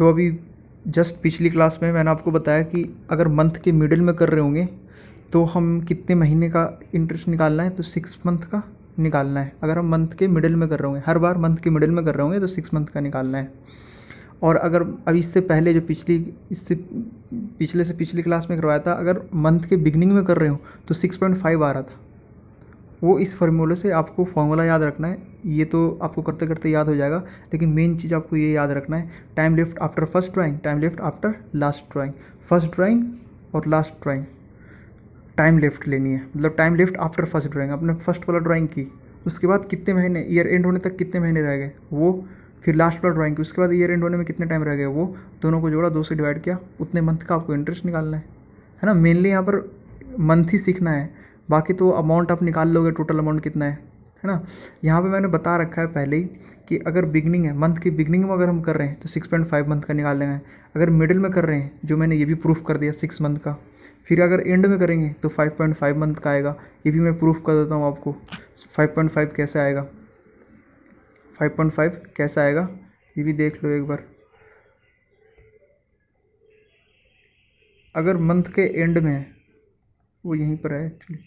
तो अभी जस्ट पिछली क्लास में मैंने आपको बताया कि अगर मंथ के मिडिल में कर रहे होंगे तो हम कितने महीने का इंटरेस्ट निकालना है, तो 6 मंथ का निकालना है। अगर हम मंथ के मिडिल में कर रहे होंगे, हर बार मंथ के मिडिल में कर रहे होंगे तो 6 मंथ का निकालना है। और अगर अब इससे पहले जो पिछले से पिछली क्लास में करवाया था, अगर मंथ के बिगनिंग में कर रहे हो तो 6.5 आ रहा था। वो इस फार्मूले से आपको फार्मूला याद रखना है। ये तो आपको करते करते याद हो जाएगा, लेकिन मेन चीज़ आपको ये याद रखना है, time left after first drawing, time left after last drawing. First drawing और लास्ट ड्राइंग टाइम लेफ्ट लेनी है, मतलब time left after first drawing. आपने फर्स्ट वाला ड्राइंग की, उसके बाद कितने महीने, ईयर एंड होने तक कितने महीने रह गए वो, फिर लास्ट वाला ड्राइंग की, उसके बाद ईयर एंड होने में कितने टाइम रह गए वो, दोनों को जोड़ा, 2 से डिवाइड किया, उतने मंथ का आपको इंटरेस्ट निकालना है ना। मेनली यहाँ पर मंथ ही सीखना है, बाकी तो अमाउंट आप निकाल लोगे, टोटल अमाउंट कितना है ना। यहाँ पे मैंने बता रखा है पहले ही कि अगर बिगनिंग है, मंथ की बिगनिंग में अगर हम कर रहे हैं तो 6.5 मंथ का निकाल लेंगे। अगर मिडिल में कर रहे हैं, जो मैंने ये भी प्रूफ कर दिया 6 मंथ का, फिर अगर एंड में करेंगे तो 5.5 मंथ का आएगा। ये भी मैं प्रूफ कर देता हूँ आपको। 5.5 कैसे आएगा, 5.5 कैसे आएगा ये भी देख लो एक बार। अगर मंथ के एंड में है, वो यहीं पर है एक्चुअली,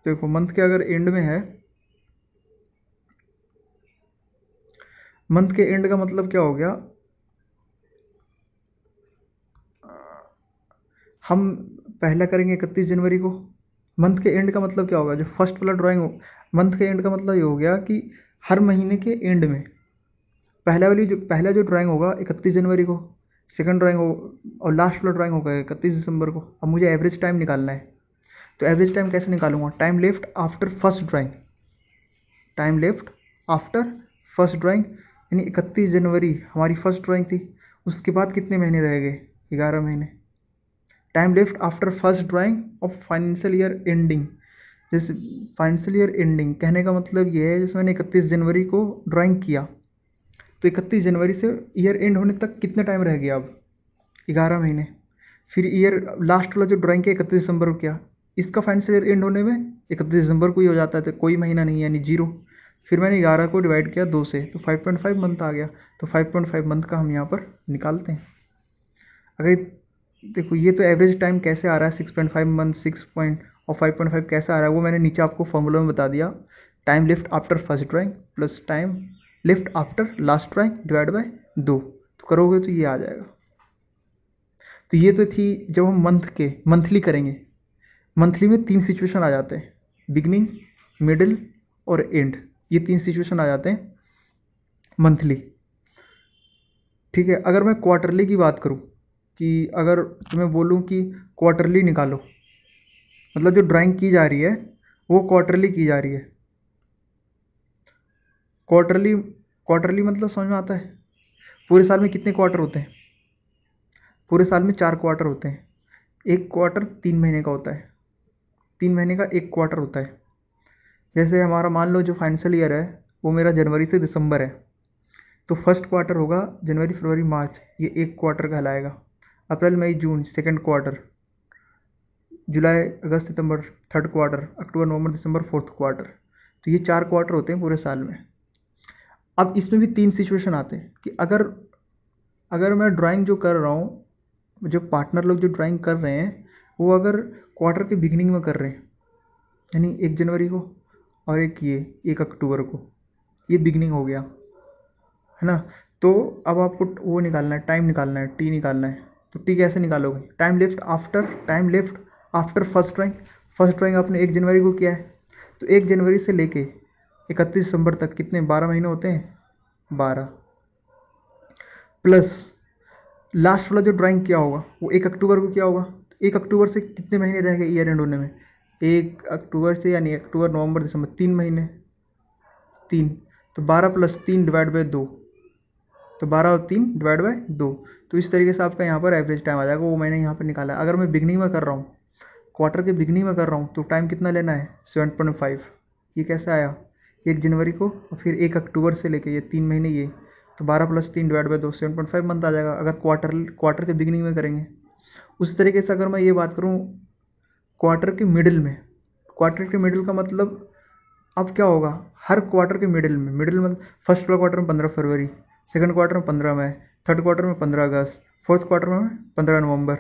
देखो मंथ के अगर एंड में है, मंथ के एंड का मतलब क्या हो गया, हम पहला करेंगे 31 जनवरी को। मंथ के एंड का मतलब क्या होगा, जो फर्स्ट वाला ड्राइंग हो, मंथ के एंड का मतलब ये हो गया कि हर महीने के एंड में पहला जो ड्राइंग होगा 31 जनवरी को, सेकंड ड्राइंग हो, और लास्ट वाला ड्राइंग होगा 31 दिसंबर को। अब मुझे एवरेज टाइम निकालना है, तो एवरेज टाइम कैसे निकालूंगा, time left after first drawing, time left after first drawing, यानी 31 जनवरी हमारी फर्स्ट ड्राइंग थी, उसके बाद कितने महीने रह गए, 11 महीने। Time left after first drying of financial year ending, जैसे फाइनेंशियल ईयर एंडिंग कहने का मतलब ये है, जैसे मैंने 31 जनवरी को ड्राइंग किया, तो 31 जनवरी से ईयर एंड होने तक कितने टाइम रह गया, अब 11 महीने। फिर ईयर लास्ट वाला जो ड्राइंग किया 31 दिसंबर को किया, इसका फाइनेंशियल ईयर एंड होने में 31 दिसंबर को ही हो जाता है, तो कोई महीना नहीं है, यानी 0। फिर मैंने 11 को डिवाइड किया 2 से, तो 5.5 मंथ आ गया। तो 5.5 मंथ का हम यहाँ पर निकालते हैं। अगर देखो ये तो एवरेज टाइम कैसे आ रहा है, 6.5 मंथ, 6 पॉइंट और 5.5 कैसे आ रहा है, वो मैंने नीचे आपको फॉर्मूला में बता दिया। Time lift after first drawing plus time lift after last drawing divide by 2, तो करोगे तो ये आ जाएगा। तो ये तो थी जब हम मंथली करेंगे। मंथली में 3 सिचुएशन आ जाते हैं, बिगनिंग, मिडिल और एंड, ये 3 सिचुएशन आ जाते हैं मंथली। ठीक है, अगर मैं क्वार्टरली की बात करूँ, कि अगर तुम्हें बोलूँ कि क्वार्टरली निकालो, मतलब जो ड्राइंग की जा रही है वो क्वार्टरली की जा रही है। क्वार्टरली मतलब समझ में आता है, पूरे साल में कितने क्वार्टर होते हैं, पूरे साल में 4 क्वार्टर होते हैं। एक क्वार्टर 3 महीने का होता है, 3 महीने का एक क्वार्टर होता है। जैसे हमारा मान लो जो फाइनेंशियल ईयर है वो मेरा जनवरी से दिसंबर है, तो फर्स्ट क्वार्टर होगा जनवरी फरवरी मार्च, ये एक क्वार्टर कहलाएगा। अप्रैल मई जून सेकंड क्वार्टर, जुलाई अगस्त सितंबर थर्ड क्वार्टर, अक्टूबर नवंबर दिसंबर फोर्थ क्वार्टर। तो ये 4 क्वार्टर होते हैं पूरे साल में। अब इसमें भी 3 सिचुएशन आते हैं कि अगर मैं ड्राइंग जो कर रहा हूँ, जो पार्टनर लोग जो ड्राइंग कर रहे हैं, वो अगर क्वार्टर के बिगिनिंग में कर रहे हैं, यानी 1 जनवरी को और ये 1 अक्टूबर को, ये बिगिनिंग हो गया, है ना। तो अब आपको वो निकालना है, टाइम निकालना है, टी निकालना है। तो टी कैसे निकालोगे, time left after first drawing आपने 1 जनवरी को किया है, तो 1 जनवरी से लेके 31 दिसंबर तक कितने 12 महीने होते हैं, 12, प्लस लास्ट वाला जो ड्राइंग किया होगा वो 1 अक्टूबर को किया होगा, तो 1 अक्टूबर से कितने महीने रह गए ईयर एंड होने में, 1 अक्टूबर से, यानी अक्टूबर नवंबर दिसंबर 3 महीने, 3, तो 12 प्लस 3 डिवाइड बाई 2, तो 12 और 3 डिवाइड बाई 2। तो इस तरीके से आपका यहाँ पर एवरेज टाइम आ जाएगा, वो मैंने यहाँ पर निकाला है। अगर मैं बिगनिंग में कर रहा हूँ, क्वार्टर के बिगनिंग में कर रहा हूँ, तो टाइम कितना लेना है, 7.5। ये कैसे आया, 1 जनवरी को और फिर 1 अक्टूबर से लेके ये 3 महीने, ये तो 12 प्लस 3 डिवाइड बाई 2, 7.5 मंथ आ जाएगा अगर क्वार्टर के बिगनिंग में करेंगे। उसी तरीके से अगर मैं ये बात करूँ क्वार्टर के मिडिल में, क्वार्टर के मिडिल का मतलब अब क्या होगा, हर क्वार्टर के मिडिल में मतलब फर्स्ट वाला क्वार्टर में 15 फरवरी, सेकंड क्वार्टर में 15 मई, थर्ड क्वार्टर में 15 अगस्त, फोर्थ क्वार्टर में 15 नवंबर।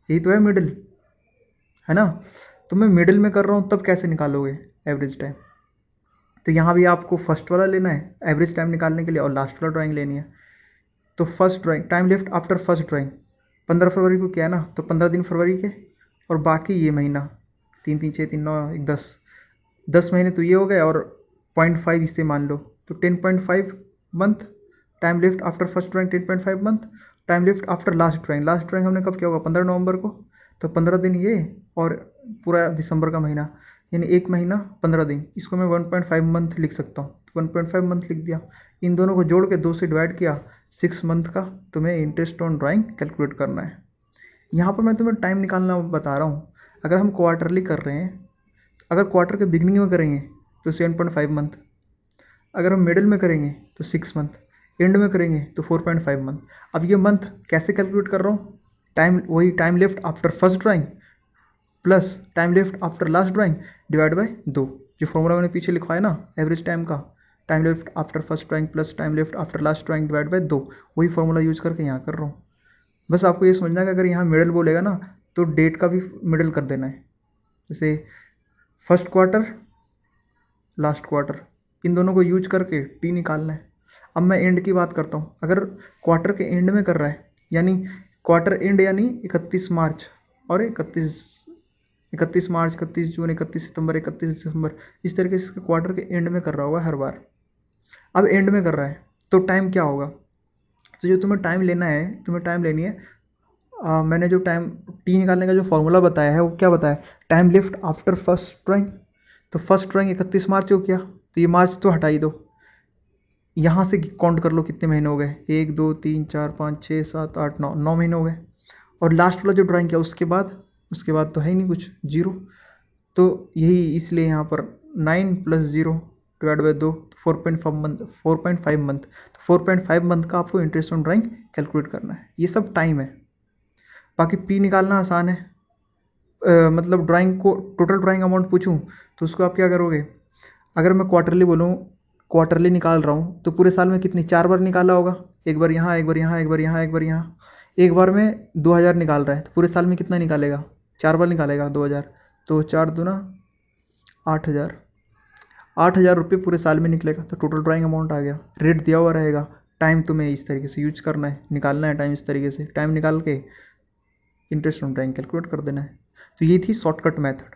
यही तो है मिडिल, है ना। तो मैं मिडिल में कर रहा हूँ, तब कैसे निकालोगे एवरेज टाइम। तो यहाँ भी आपको फर्स्ट वाला लेना है एवरेज टाइम निकालने के लिए, और लास्ट वाला ड्राइंग लेनी है। तो first drawing, time left after first drawing 15 फरवरी को किया ना, तो 15 दिन फरवरी के, और बाकी ये महीना 3 3 6 3 9 1 10 महीने तो ये हो गए, और 0.5 इससे मान लो, तो 10.5 month. Time left after first drawing 10.5 month. Time left after last drawing हमने कब किया होगा, 15 नवंबर को, तो 15 दिन ये, और पूरा दिसंबर का महीना, यानी एक महीना 15 दिन, इसको मैं 1.5 मंथ लिख सकता हूँ। तो 1.5 मंथ लिख दिया। इन दोनों को जोड़ के 2 से डिवाइड किया, 6 मंथ का तुम्हें इंटरेस्ट ऑन ड्राइंग कैलकुलेट करना है। यहाँ पर मैं तुम्हें टाइम निकालना बता रहा हूँ। अगर हम क्वार्टरली कर रहे हैं, अगर क्वार्टर के बिगनिंग में करेंगे तो 7.5 मंथ, अगर हम मिडिल में करेंगे तो 6 मंथ, एंड में करेंगे तो 4.5 मंथ। अब ये मंथ कैसे कैलकुलेट कर रहा हूँ, टाइम वही time left after first drawing plus time left after last drawing divide by 2, जो फॉर्मूला मैंने पीछे लिखवाया ना एवरेज टाइम का, time left after first drawing plus time left after last drawing divide by 2, वही फॉर्मूला यूज करके यहाँ कर रहा हूँ। बस आपको ये समझना है कि अगर यहाँ मिडिल बोलेगा ना, तो डेट का भी मिडिल कर देना है। जैसे फर्स्ट क्वार्टर, लास्ट क्वार्टर, इन दोनों को यूज करके टी निकालना है। अब मैं एंड की बात करता हूँ। अगर क्वार्टर के एंड में कर रहा है, यानी क्वार्टर एंड यानी 31 मार्च और 31 मार्च, 31 जून, 31 सितंबर, 31 दिसंबर, इस तरीके से क्वार्टर के एंड में कर रहा होगा हर बार। अब एंड में कर रहा है तो टाइम क्या होगा, तो जो तुम्हें टाइम लेना है, तुम्हें टाइम लेनी है, मैंने जो टाइम टी निकालने का जो फॉर्मूला बताया है वो क्या बताया, time left after first drawing. तो फर्स्ट ड्राइंग 31 मार्च को किया, तो ये मार्च तो हटा ही दो, यहाँ से काउंट कर लो कितने महीने हो गए, 1 2 3 4 5 6 7 8 9, 9 महीने हो गए। और लास्ट वाला जो ड्राइंग किया उसके बाद तो है ही नहीं कुछ, जीरो। तो यही इसलिए यहाँ पर 9 + 0 डिवाइड बाई 2, 4.5 मंथ, 4.5 मंथ। तो 4.5 मंथ का आपको इंटरेस्ट ऑन ड्राइंग कैलकुलेट करना है। ये सब टाइम है। बाकी पी निकालना आसान है। मतलब ड्राइंग को टोटल ड्राइंग अमाउंट पूछूं तो उसको आप क्या करोगे, अगर मैं क्वार्टरली बोलूँ, क्वार्टरली निकाल रहा हूँ, तो पूरे साल में कितनी 4 बार निकाला होगा, एक बार यहाँ, एक बार यहाँ, एक बार यहाँ, एक बार यहाँ। एक बार में 2000 निकाल रहा है, तो पूरे साल में कितना निकालेगा, 4 बार निकालेगा 2000, तो 4 दूना 8000, 8000 रुपये पूरे साल में निकलेगा। तो टोटल ड्राइंग अमाउंट आ गया। रेट दिया हुआ रहेगा। टाइम तुम्हें इस तरीके से यूज करना है, निकालना है टाइम इस तरीके से, टाइम निकाल के इंटरेस्ट ऑन ड्राइंग कैलकुलेट कर देना है। तो ये थी शॉर्टकट मेथड।